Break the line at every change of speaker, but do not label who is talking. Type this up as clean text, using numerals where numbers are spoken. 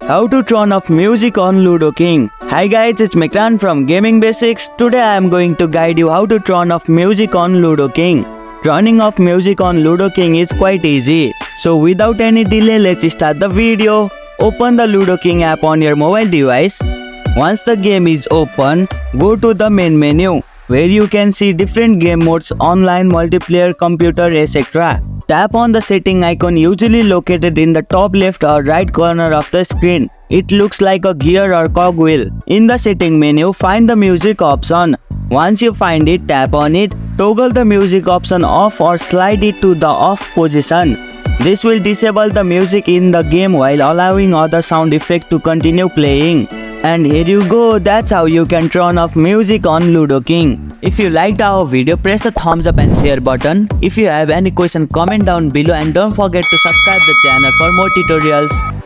How to turn off music on Ludo King. Hi guys, it's Mikran from Gaming Basics. Today I am going to guide you how to turn off music on Ludo King. Turning off music on Ludo King is quite easy. So without any delay, let's start the video. Open the Ludo King app on your mobile device. Once the game is open, go to the main menu where you can see different game modes, online, multiplayer, computer, etc. Tap on the setting icon usually located in the top left or right corner of the screen. It looks like a gear or cogwheel. In the setting menu, find the music option. Once you find it, tap on it. Toggle the music option off or slide it to the off position. This will disable the music in the game while allowing other sound effects to continue playing. And here you go, that's how you can turn off music on Ludo King. If you liked our video, press the thumbs up and share button. If you have any question, comment down below and don't forget to subscribe the channel for more tutorials.